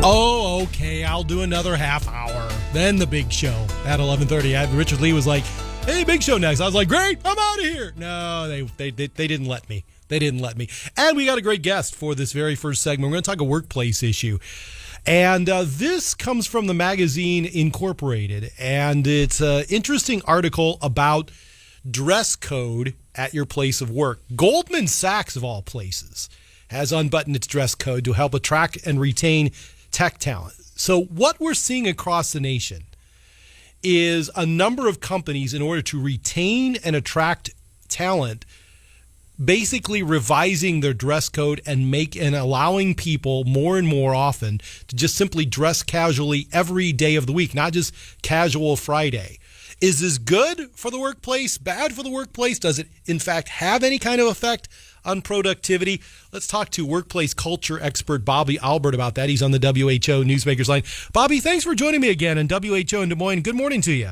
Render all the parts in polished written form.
Oh, okay. I'll do another half hour. Then the big show at 11:30. Richard Lee was like, "Hey, big show next." I was like, "Great, I'm out of here." No, they didn't let me. They didn't let me. And we got a great guest for this very first segment. We're going to talk a workplace issue. And this comes from the magazine Incorporated. And it's an interesting article about dress code at your place of work. Goldman Sachs, of all places, has unbuttoned its dress code to help attract and retain tech talent. So what we're seeing across the nation is a number of companies, in order to retain and attract talent, basically revising their dress code and allowing people more and more often to just simply dress casually every day of the week, not just casual Friday. Is this good for the workplace? Bad for the workplace? Does it, in fact, have any kind of effect on productivity? Let's talk to workplace culture expert Bobby Albert about that. He's on the WHO Newsmakers line. Bobby, thanks for joining me again in WHO in Des Moines. Good morning to you.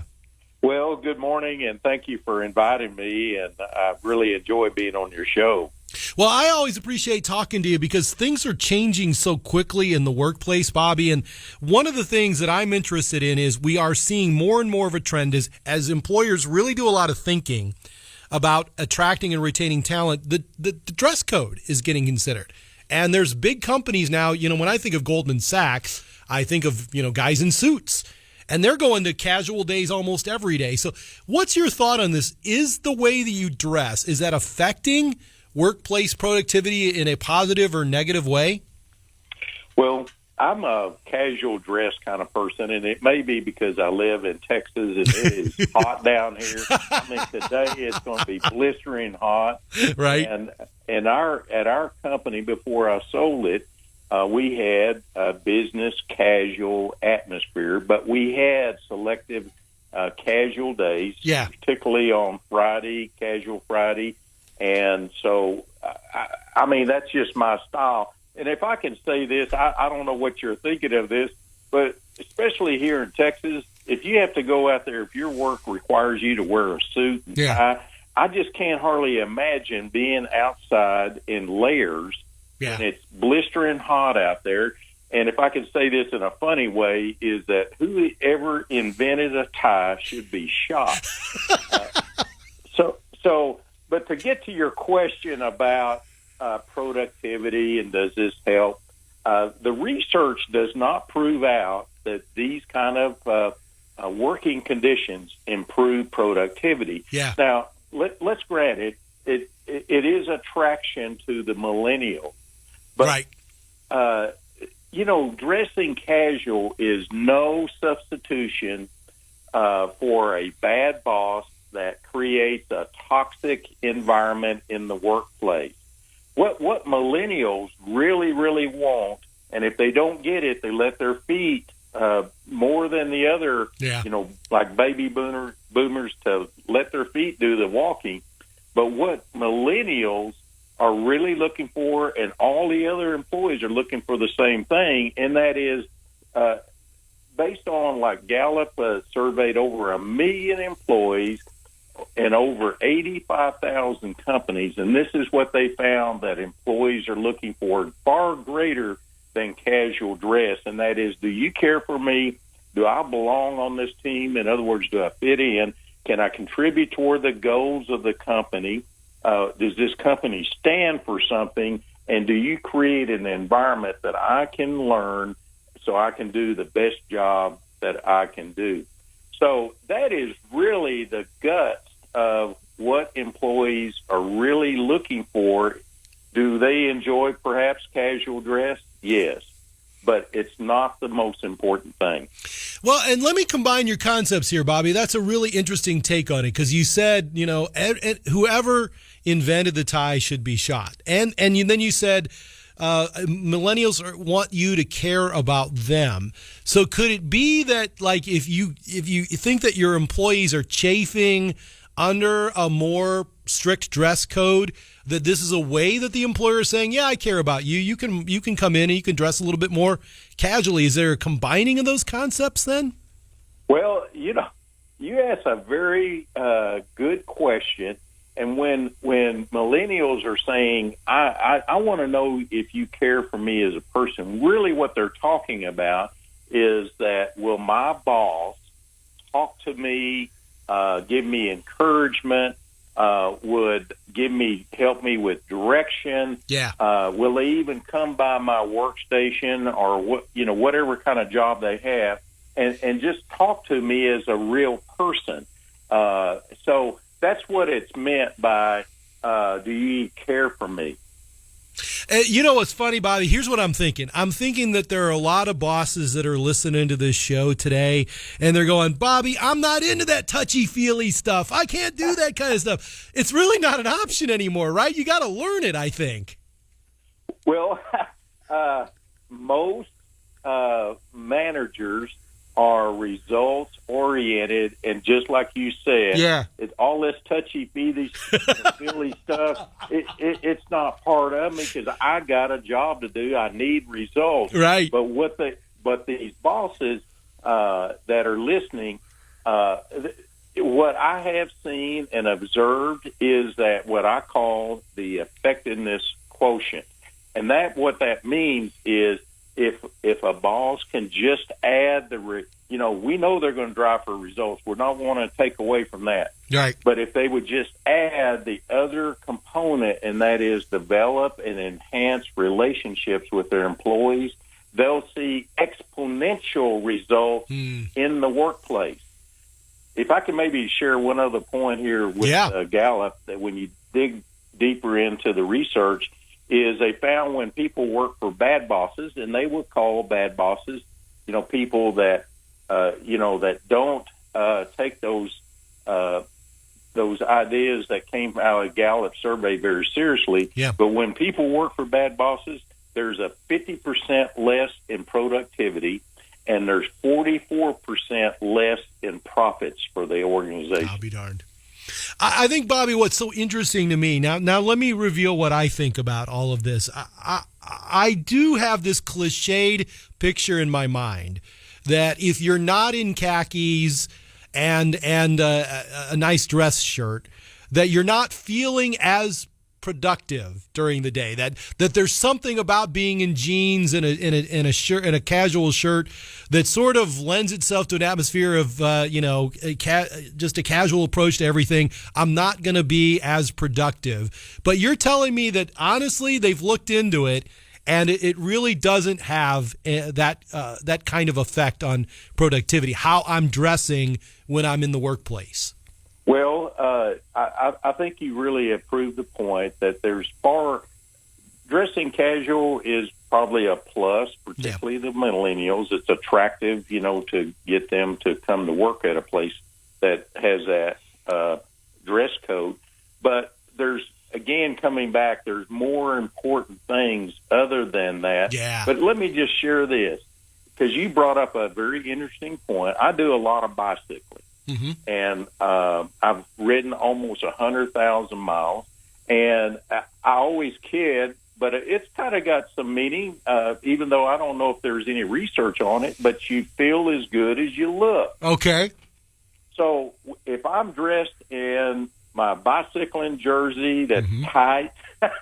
Well, good morning, and thank you for inviting me, and I really enjoy being on your show. Well, I always appreciate talking to you because things are changing so quickly in the workplace, Bobby. And one of the things that I'm interested in is we are seeing more and more of a trend as employers really do a lot of thinking about attracting and retaining talent. The dress code is getting considered. And there's big companies now, when I think of Goldman Sachs, I think of, guys in suits. And they're going to casual days almost every day. So what's your thought on this? Is the way that you dress, is that affecting workplace productivity in a positive or negative way? Well, I'm a casual dress kind of person, and it may be because I live in Texas and it is hot down here. I mean, today it's going to be blistering hot. Right. And at our company, before I sold it, we had a business casual atmosphere, but we had selective casual days, particularly on Friday, casual Friday. And so, I mean, that's just my style. And if I can say this, I don't know what you're thinking of this, but especially here in Texas, if you have to go out there, if your work requires you to wear a suit and tie, I just can't hardly imagine being outside in layers. Yeah. And it's blistering hot out there. And if I can say this in a funny way, is that whoever invented a tie should be shot. But to get to your question about productivity and does this help, the research does not prove out that these kind of working conditions improve productivity. Yeah. Now, let's grant it is attraction to the millennial. But, right. Dressing casual is no substitution for a bad boss that creates a toxic environment in the workplace. What millennials really, really want, and if they don't get it, they let their feet more than the other, like baby boomers to let their feet do the walking. But what millennials are really looking for, and all the other employees are looking for the same thing, and that is based on, like, Gallup surveyed over 1 million employees and over 85,000 companies, and this is what they found that employees are looking for far greater than casual dress, and that is, do you care for me? Do I belong on this team? In other words, do I fit in? Can I contribute toward the goals of the company? Does this company stand for something? And do you create an environment that I can learn so I can do the best job that I can do? So that is really the guts of what employees are really looking for. Do they enjoy perhaps casual dress? Yes. But it's not the most important thing. Well, and let me combine your concepts here, Bobby. That's a really interesting take on it, because you said, whoever invented the tie should be shot. And then you said millennials want you to care about them. So could it be that, like, if you think that your employees are chafing under a more strict dress code, that this is a way that the employer is saying, yeah, I care about you. You can come in and you can dress a little bit more casually. Is there a combining of those concepts then? Well, you asked a very good question, And when millennials are saying, I want to know if you care for me as a person, really what they're talking about is that will my boss talk to me, give me encouragement, would help me with direction. Yeah. Will they even come by my workstation or whatever kind of job they have and just talk to me as a real person. So that's what it's meant by, do you care for me? You know what's funny, Bobby? Here's what I'm thinking. I'm thinking that there are a lot of bosses that are listening to this show today, and they're going, Bobby, I'm not into that touchy-feely stuff. I can't do that kind of stuff. It's really not an option anymore, right? You got to learn it, I think. Well, most managers are results oriented, and just like you said, it's all this touchy-feely stuff. It's not part of me because I got a job to do. I need results. Right. But these bosses that are listening, what I have seen and observed is that what I call the effectiveness quotient, and what that means is if a boss can just add we know they're going to drive for results. We're not wanting to take away from that. Right. But if they would just add the other component, and that is develop and enhance relationships with their employees, they'll see exponential results in the workplace. If I can maybe share one other point here with Gallup, that when you dig deeper into the research, is they found when people work for bad bosses, and they will call bad bosses, people that, that don't take those ideas that came out of Gallup survey very seriously. Yeah. But when people work for bad bosses, there's a 50% less in productivity, and there's 44% less in profits for the organization. I'll be darned. I think, Bobby, what's so interesting to me, now let me reveal what I think about all of this. I do have this cliched picture in my mind that if you're not in khakis and a nice dress shirt, that you're not feeling as productive during the day. That there's something about being in jeans and a shirt and a casual shirt that sort of lends itself to an atmosphere of just a casual approach to everything. I'm not going to be as productive. But you're telling me that honestly they've looked into it, and it really doesn't have that kind of effect on productivity, how I'm dressing when I'm in the workplace. Well, I think you really have proved the point that dressing casual is probably a plus, particularly the millennials. It's attractive, to get them to come to work at a place that has that dress code. But coming back, there's more important things other than that. Yeah. But let me just share this, because you brought up a very interesting point. I do a lot of bicycling. Mm-hmm. And I've ridden almost 100,000 miles, and I always kid, but it's kind of got some meaning, even though I don't know if there's any research on it, but you feel as good as you look. Okay. So if I'm dressed in my bicycling jersey that's tight, that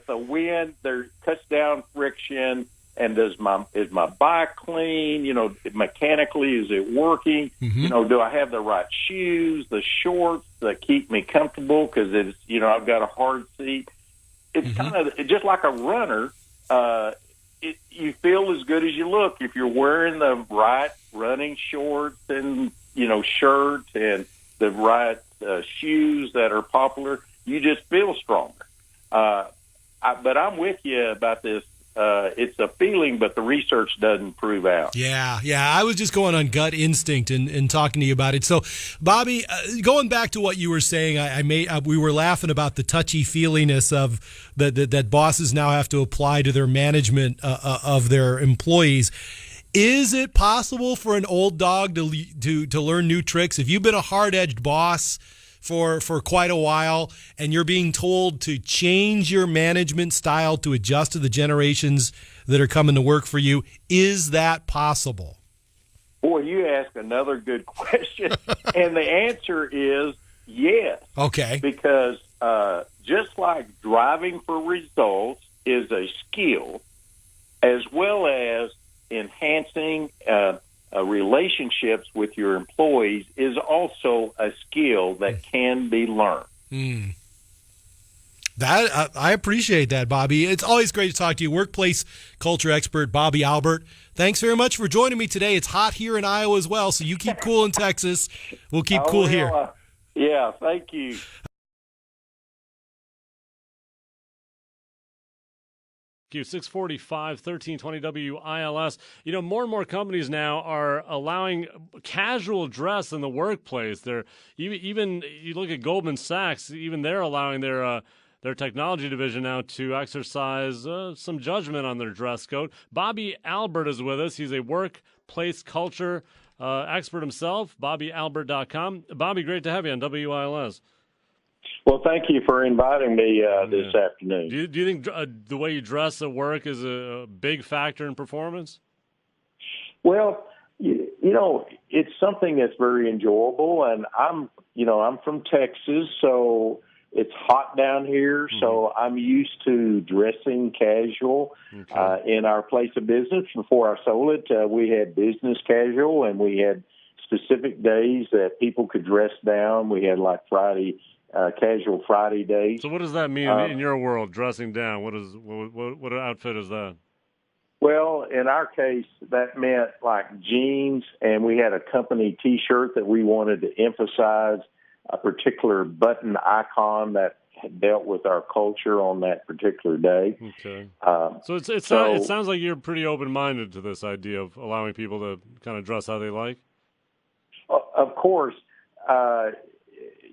the wind there cuts down friction, and is my bike clean? Mechanically, is it working? Mm-hmm. Do I have the right shoes, the shorts that keep me comfortable? Because it's, I've got a hard seat. It's kind of just like a runner. You feel as good as you look if you're wearing the right running shorts and shirt and the right shoes that are popular. You just feel stronger. But I'm with you about this. It's a feeling, but the research doesn't prove out. Yeah. I was just going on gut instinct and talking to you about it. So, Bobby, going back to what you were saying, we were laughing about the touchy-feeliness of that bosses now have to apply to their management of their employees. Is it possible for an old dog to learn new tricks? If you've been a hard-edged boss for quite a while, and you're being told to change your management style to adjust to the generations that are coming to work for you, is that possible? Boy, you ask another good question. And the answer is Yes, Okay. because just like driving for results is a skill, as well as enhancing relationships with your employees is also a skill that can be learned. That I appreciate that, Bobby. It's always great to talk to you. Workplace culture expert Bobby Albert. Thanks very much for joining me today. It's hot here in Iowa as well, so you keep cool in Texas. We'll keep cool here. Yeah, thank you. Q645 1320 WILS. You know, more and more companies now are allowing casual dress in the workplace. They're even you look at Goldman Sachs, even they're allowing their technology division now to exercise some judgment on their dress code. Bobby Albert is with us. He's a workplace culture expert himself. BobbyAlbert.com. Bobby, great to have you on WILS. Well, thank you for inviting me this afternoon. Do you think the way you dress at work is a big factor in performance? Well, you know, it's something that's very enjoyable, and I'm from Texas, so it's hot down here, so I'm used to dressing casual. In our place of business. Before I sold it, we had business casual, and we had specific days that people could dress down. We had like casual Friday days. So what does that mean in your world, dressing down? What outfit is that? Well, in our case, that meant like jeans, and we had a company T-shirt that we wanted to emphasize a particular button icon that dealt with our culture on that particular day. Okay. So it sounds like you're pretty open-minded to this idea of allowing people to kind of dress how they like. Of course.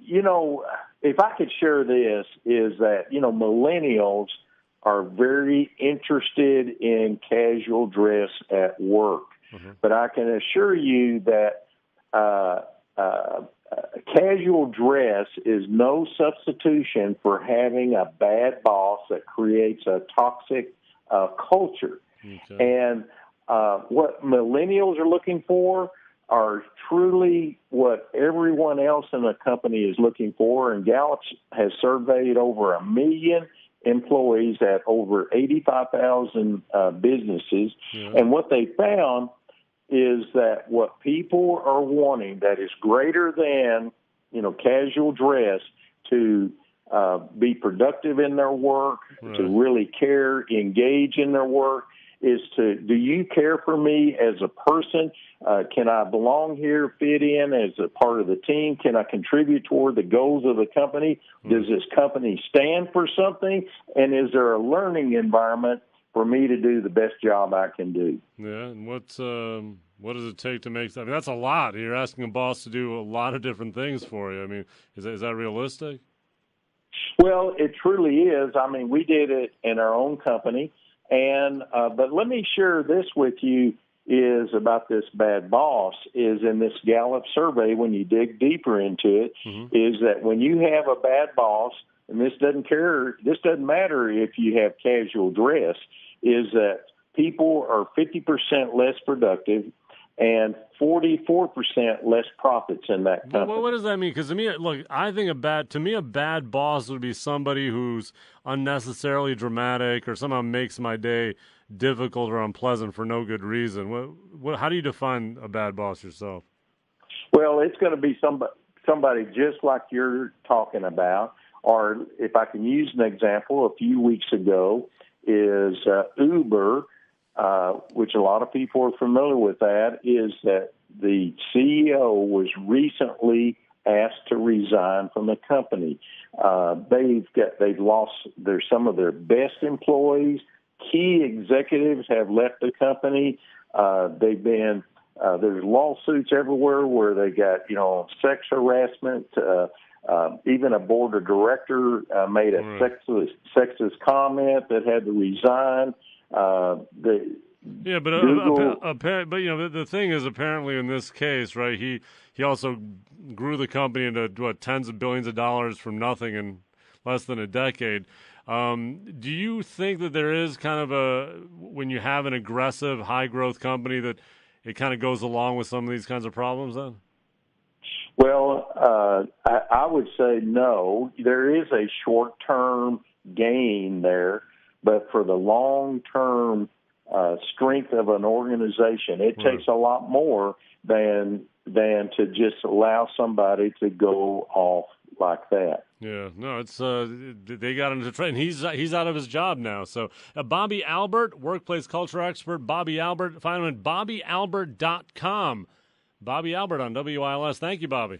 You know, if I could share this, is that, you know, millennials are very interested in casual dress at work. But I can assure you that casual dress is no substitution for having a bad boss that creates a toxic culture. And what millennials are looking for are truly what everyone else in the company is looking for. And Gallup has surveyed over 1 million employees at over 85,000 businesses. And what they found is that what people are wanting that is greater than, you know, casual dress to be productive in their work, to really care, engage in their work, is do you care for me as a person? Can I belong here, fit in as a part of the team? Can I contribute toward the goals of the company? Does this company stand for something? And is there a learning environment for me to do the best job I can do? Yeah, and what does it take to make that? I mean, that's a lot. You're asking a boss to do a lot of different things for you. I mean, is that realistic? Well, it truly is. I mean, we did it in our own company. And but let me share this with you is about this bad boss is in this Gallup survey, when you dig deeper into it, is that when you have a bad boss, and this doesn't matter if you have casual dress, is that people are 50% less productive and 44% less profits in that company. Well, what does that mean? Because to me, look, I think a bad boss would be somebody who's unnecessarily dramatic or somehow makes my day difficult or unpleasant for no good reason. How do you define a bad boss yourself? Well, it's going to be somebody just like you're talking about, or if I can use an example, a few weeks ago is Uber, which a lot of people are familiar with that, is that the CEO was recently asked to resign from the company. They've lost some of their best employees. Key executives have left the company. There's lawsuits everywhere where they got, sex harassment. Even a board of director made a sexist comment that had to resign. The thing is, apparently in this case, right? He also grew the company into tens of billions of dollars from nothing in less than a decade. Do you think that there is kind of when you have an aggressive, high growth company, that it kind of goes along with some of these kinds of problems then? Well, I would say no. There is a short-term gain there, but for the long-term strength of an organization, it takes a lot more than to just allow somebody to go off like that. Yeah, no, it's they got him to train. He's out of his job now. So Bobby Albert, workplace culture expert, Bobby Albert. Find him at BobbyAlbert.com. Bobby Albert on WILS. Thank you, Bobby.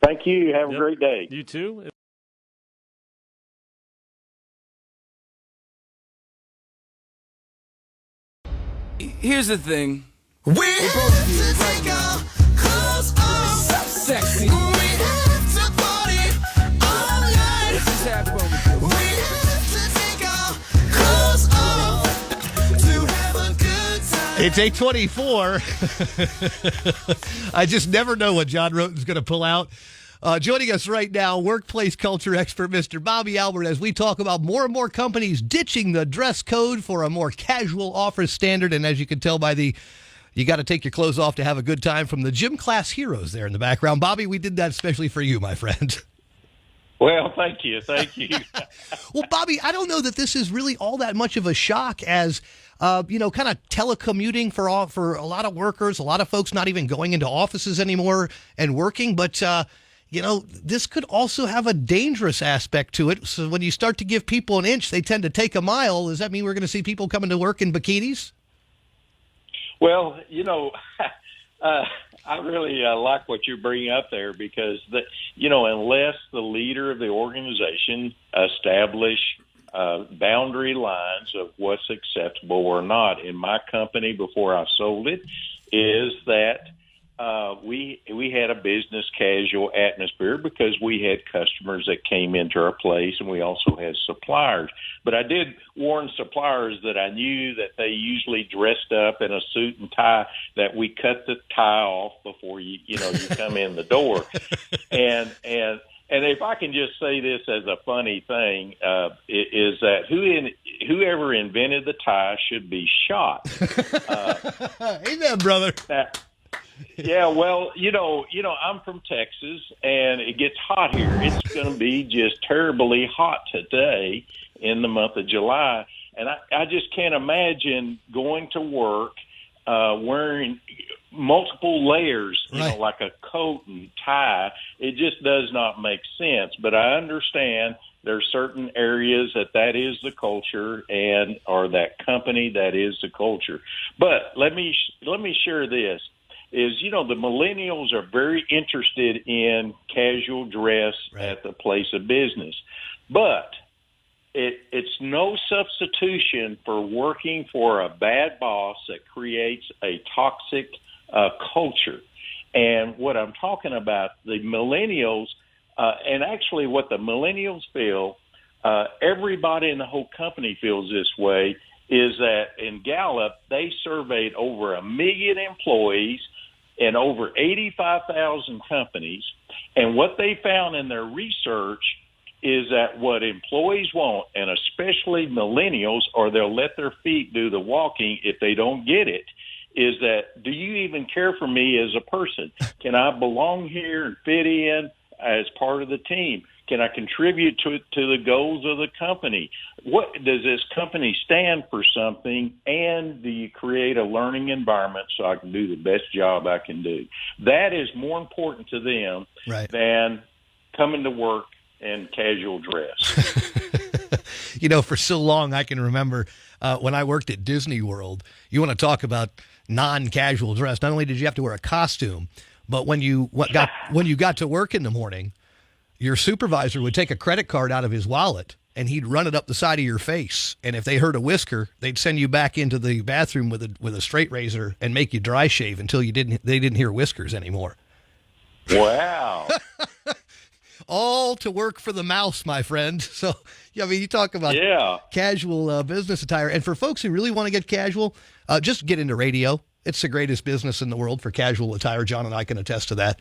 Thank you. Have a great day. You too. Here's the thing. We have to take our clothes off. Sexy. We have to party all night. We have to take our clothes off to have a good time. It's 8:24. I just never know what John Roten's going to pull out. Joining us right now, workplace culture expert Mr. Bobby Albert, as we talk about more and more companies ditching the dress code for a more casual office standard. And as you can tell by you got to take your clothes off to have a good time from the gym class heroes there in the background. Bobby, we did that especially for you, my friend. Well, thank you. Thank you. Well, Bobby, I don't know that this is really all that much of a shock as, kind of telecommuting for a lot of workers, a lot of folks not even going into offices anymore and working. But, this could also have a dangerous aspect to it. So when you start to give people an inch, they tend to take a mile. Does that mean we're going to see people coming to work in bikinis? Well, I really like what you bring up there because, unless the leader of the organization establish boundary lines of what's acceptable or not. In my company, before I sold it, is that we had a business casual atmosphere because we had customers that came into our place, and we also had suppliers. But I did warn suppliers that I knew that they usually dressed up in a suit and tie, that we cut the tie off before you come in the door. And if I can just say this as a funny thing, is that whoever invented the tie should be shot. Amen, brother. Yeah, well, I'm from Texas, and it gets hot here. It's going to be just terribly hot today in the month of July, and I just can't imagine going to work wearing multiple layers, like a coat and tie. It just does not make sense, but I understand there's certain areas that is the culture, or that company that is the culture. But let me share this. The millennials are very interested in casual dress at the place of business. But it's no substitution for working for a bad boss that creates a toxic culture. And what I'm talking about, the millennials, and actually what the millennials feel, everybody in the whole company feels this way, is that in Gallup, they surveyed over 1 million employees in over 85,000 companies. And what they found in their research is that what employees want, and especially millennials, or they'll let their feet do the walking if they don't get it, is that, do you even care for me as a person? Can I belong here and fit in as part of the team? Can I contribute to the goals of the company? What does this company stand for something? And do you create a learning environment so I can do the best job I can do? That is more important to them than coming to work in casual dress. For so long, I can remember when I worked at Disney World, you want to talk about non-casual dress. Not only did you have to wear a costume, but when you got to work in the morning, your supervisor would take a credit card out of his wallet and he'd run it up the side of your face. And if they heard a whisker, they'd send you back into the bathroom with a straight razor and make you dry shave until they didn't hear whiskers anymore. Wow. All to work for the mouse, my friend. So, you talk about casual business attire. And for folks who really want to get casual, just get into radio. It's the greatest business in the world for casual attire. John and I can attest to that.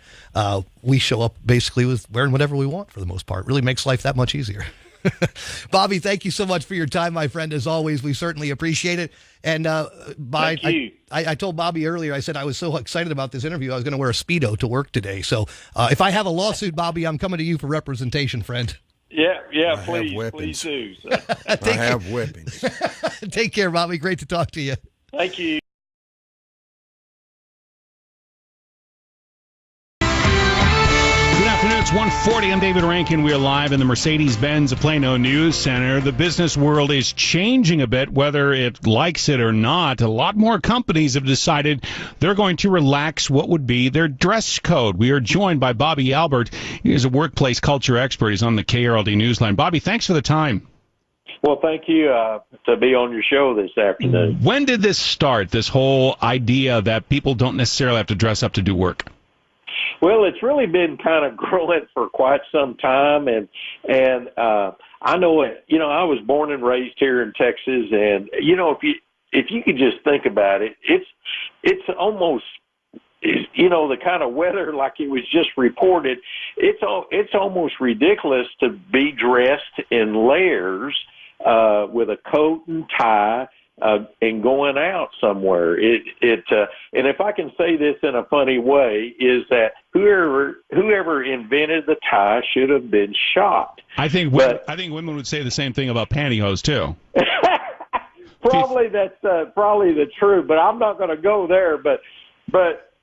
We show up basically with wearing whatever we want for the most part. Really makes life that much easier. Bobby, thank you so much for your time, my friend. As always, we certainly appreciate it. And Thank you. I told Bobby earlier, I said I was so excited about this interview, I was going to wear a Speedo to work today. So if I have a lawsuit, Bobby, I'm coming to you for representation, friend. Please do. So. I have weapons. Take care, Bobby. Great to talk to you. Thank you. Good afternoon. It's 1:40. I'm David Rankin. We're live in the Mercedes-Benz Plano News Center. The business world is changing a bit, whether it likes it or not. A lot more companies have decided they're going to relax what would be their dress code. We are joined by Bobby Albert. He is a workplace culture expert. He's on the KRLD Newsline. Bobby, thanks for the time. Well, thank you to be on your show this afternoon. When did this start, this whole idea that people don't necessarily have to dress up to do work? Well, it's really been kind of growing for quite some time, and I know it. You know, I was born and raised here in Texas, and you know, if you could just think about it, it's almost, you know, the kind of weather like it was just reported. It's almost ridiculous to be dressed in layers with a coat and tie. And going out somewhere, and if I can say this in a funny way, is that whoever invented the tie should have been shot. I think women would say the same thing about pantyhose too. Probably that's probably the truth, but I'm not going to go there. But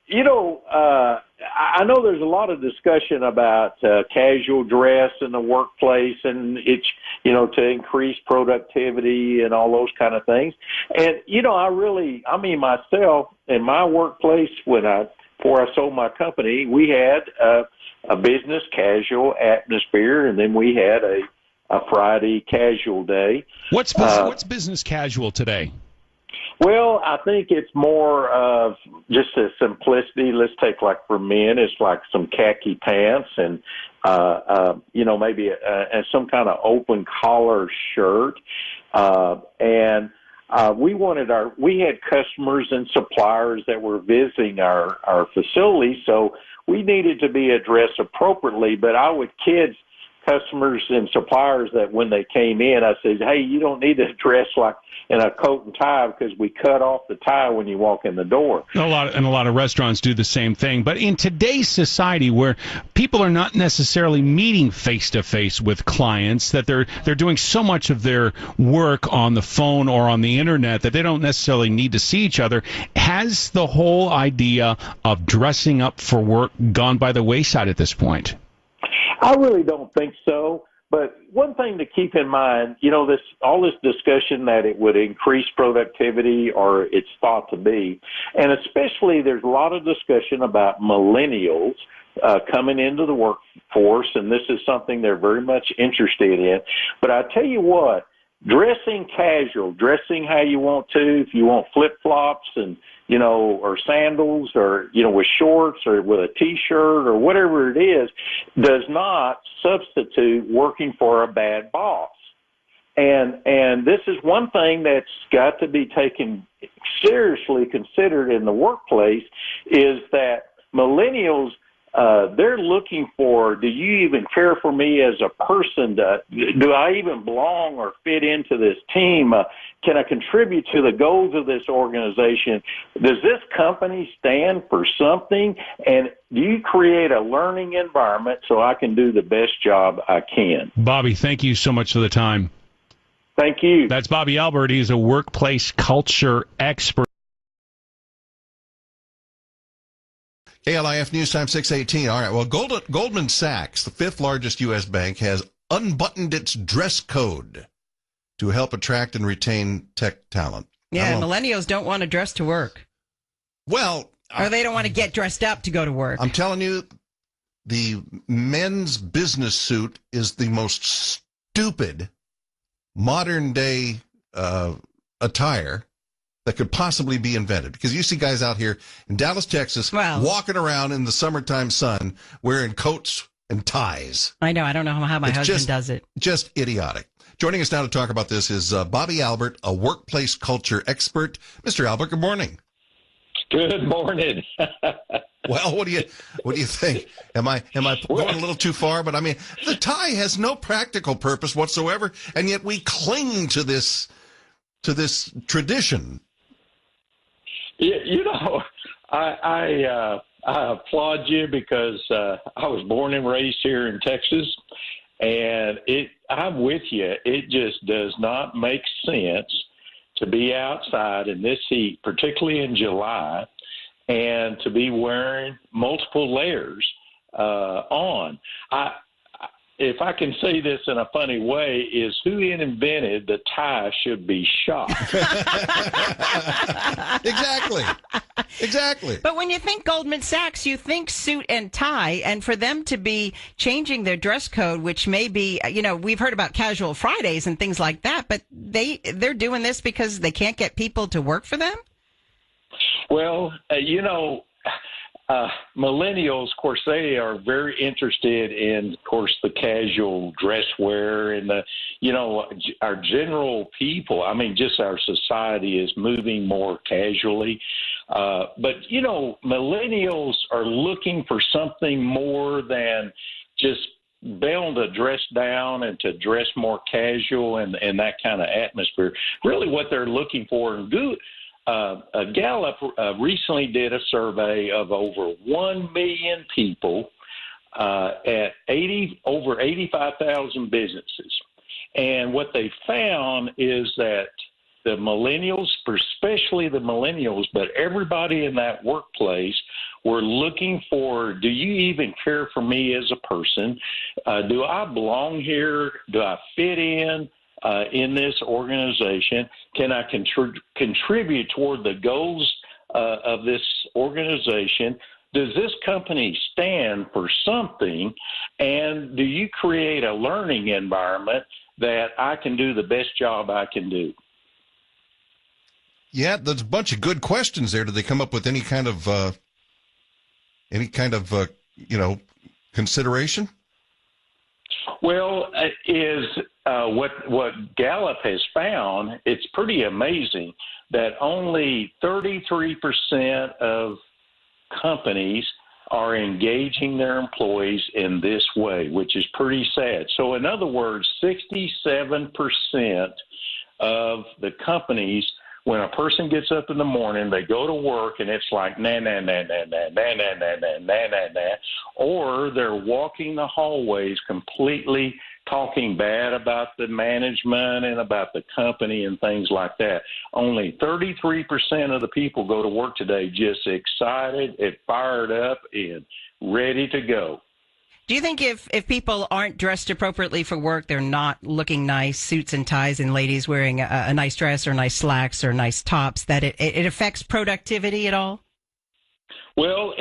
you know, I know there's a lot of discussion about casual dress in the workplace, and it's, you know, to increase productivity and all those kind of things. And, you know, I mean, myself, in my workplace, before I sold my company, we had a business casual atmosphere, and then we had a Friday casual day. What's business casual today? Well, I think it's more of just a simplicity. Let's take, like, for men, it's like some khaki pants and, you know, maybe some kind of open collar shirt. And we had customers and suppliers that were visiting our facility, so we needed to be addressed appropriately. But I would kid customers and suppliers that when they came in, I said, hey, you don't need to dress like in a coat and tie because we cut off the tie when you walk in the door. A lot of restaurants do the same thing. But in today's society where people are not necessarily meeting face-to-face with clients, that they're doing so much of their work on the phone or on the internet that they don't necessarily need to see each other, has the whole idea of dressing up for work gone by the wayside at this point? I really don't think so. But one thing to keep in mind, you know, all this discussion that it would increase productivity, or it's thought to be, and especially there's a lot of discussion about millennials coming into the workforce, and this is something they're very much interested in. But I tell you what, dressing casual, dressing how you want to, if you want flip-flops and, you know, or sandals, or, you know, with shorts or with a T-shirt or whatever it is, does not substitute working for a bad boss. And this is one thing that's got to be taken seriously considered in the workplace, is that millennials, they're looking for, do you even care for me as a person? Do I even belong or fit into this team? Can I contribute to the goals of this organization? Does this company stand for something? And do you create a learning environment so I can do the best job I can? Bobby, thank you so much for the time. Thank you. That's Bobby Albert. He's a workplace culture expert. KLIF News Time 6:18. All right. Well, Goldman Sachs, the fifth largest U.S. bank, has unbuttoned its dress code to help attract and retain tech talent. Yeah, millennials don't want to dress to work. Well, or they don't want to get dressed up to go to work. I'm telling you, the men's business suit is the most stupid modern day attire that could possibly be invented, because you see guys out here in Dallas, Texas, walking around in the summertime sun wearing coats and ties. I know. I don't know how my husband does it. Just idiotic. Joining us now to talk about this is Bobby Albert, a workplace culture expert. Mr. Albert, good morning. Good morning. Well, what do you think? Am I going a little too far? But I mean, the tie has no practical purpose whatsoever, and yet we cling to this tradition. You know, I applaud you because I was born and raised here in Texas, and I'm with you. It just does not make sense to be outside in this heat, particularly in July, and to be wearing multiple layers on. If I can say this in a funny way, is who invented the tie should be shot. Exactly. But when you think Goldman Sachs, you think suit and tie, and for them to be changing their dress code, which may be, we've heard about casual Fridays and things like that, but they're doing this because they can't get people to work for them? Well, millennials, of course, they are very interested in, of course, the casual dress wear and our general people. I mean, just our society is moving more casually. But millennials are looking for something more than just be able to dress down and to dress more casual and that kind of atmosphere. Really what they're looking for and good. Gallup recently did a survey of over 1 million people at over 85,000 businesses. And what they found is that the millennials, especially the millennials, but everybody in that workplace were looking for, do you even care for me as a person? Do I belong here? Do I fit in this organization? Can I contribute toward the goals of this organization? Does this company stand for something? And do you create a learning environment that I can do the best job I can do? Yeah, there's a bunch of good questions there. Did they come up with any kind of consideration? Well, what Gallup has found, it's pretty amazing that only 33% of companies are engaging their employees in this way, which is pretty sad. So in other words, 67% of the companies, when a person gets up in the morning, they go to work and it's like nah, nah, nah, nah, nah, nah, nah, nah, nah, nah, nah, nah, or they're walking the hallways completely talking bad about the management and about the company and things like that. Only 33% of the people go to work today just excited and fired up and ready to go. Do you think if people aren't dressed appropriately for work, they're not looking nice, suits and ties, and ladies wearing a nice dress or nice slacks or nice tops, that it affects productivity at all? Well,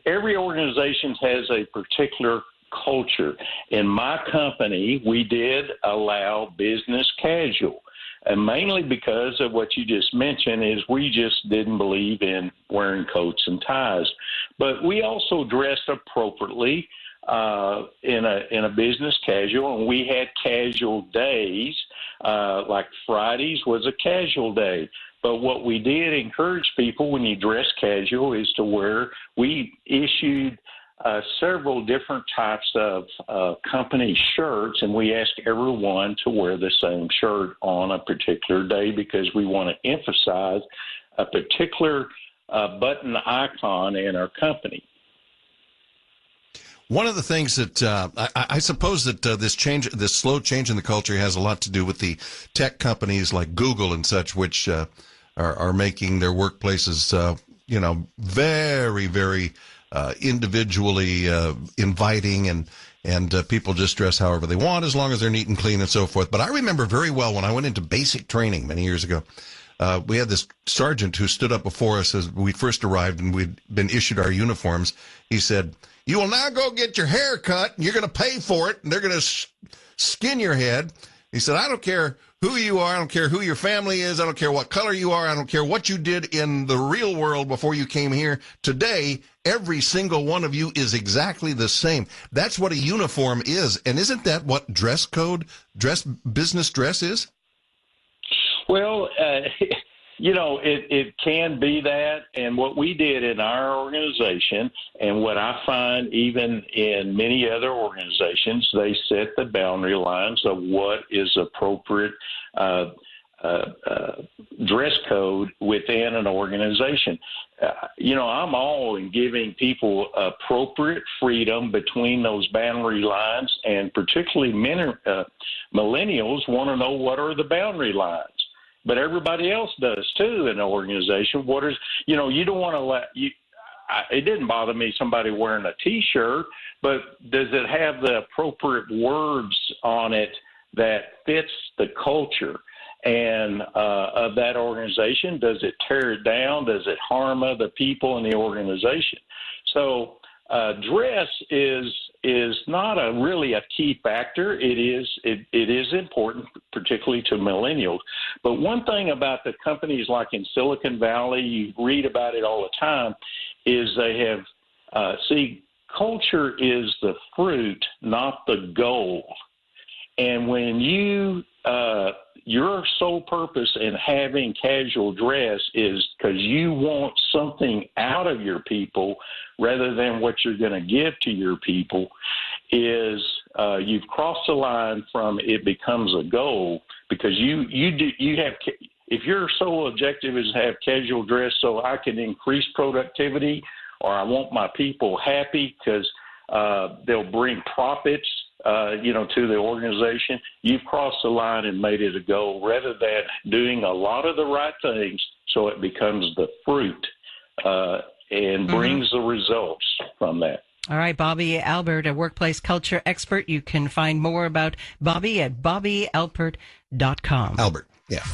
every organization has a particular culture. In my company, we did allow business casual. And mainly because of what you just mentioned is we just didn't believe in wearing coats and ties. But we also dressed appropriately in a business casual, and we had casual days. Like Fridays was a casual day. But what we did encourage people when you dress casual is to wear, we issued several different types of company shirts, and we ask everyone to wear the same shirt on a particular day because we want to emphasize a particular button icon in our company. One of the things that I suppose that this slow change in the culture has a lot to do with the tech companies like Google and such, which are making their workplaces, very, very individually inviting, and people just dress however they want as long as they're neat and clean and so forth. But I remember very well when I went into basic training many years ago, we had this sergeant who stood up before us as we first arrived and we'd been issued our uniforms. He said, "You will now go get your hair cut, and you're going to pay for it, and they're going to skin your head." He said, "I don't care who you are. I don't care who your family is. I don't care what color you are. I don't care what you did in the real world before you came here. Today, every single one of you is exactly the same." That's what a uniform is. And isn't that what business dress is? Well, It can be that. And what we did in our organization, and what I find even in many other organizations, they set the boundary lines of what is appropriate dress code within an organization. I'm all in giving people appropriate freedom between those boundary lines, and particularly millennials want to know what are the boundary lines. But everybody else does too in an organization. You don't want to it didn't bother me somebody wearing a T-shirt, but does it have the appropriate words on it that fits the culture and of that organization? Does it tear it down? Does it harm other people in the organization? So dress is not really a key factor. It is important, particularly to millennials. But one thing about the companies like in Silicon Valley, you read about it all the time, is they have culture is the fruit, not the goal. And when your sole purpose in having casual dress is because you want something out of your people rather than what you're going to give to your people, is you've crossed the line from it becomes a goal, because you have, if your sole objective is to have casual dress so I can increase productivity, or I want my people happy because they'll bring profits to the organization, you've crossed the line and made it a goal rather than doing a lot of the right things so it becomes the fruit and brings the results from that. All right, Bobby Albert, a workplace culture expert. You can find more about Bobby at bobbyalpert.com. Albert, yeah.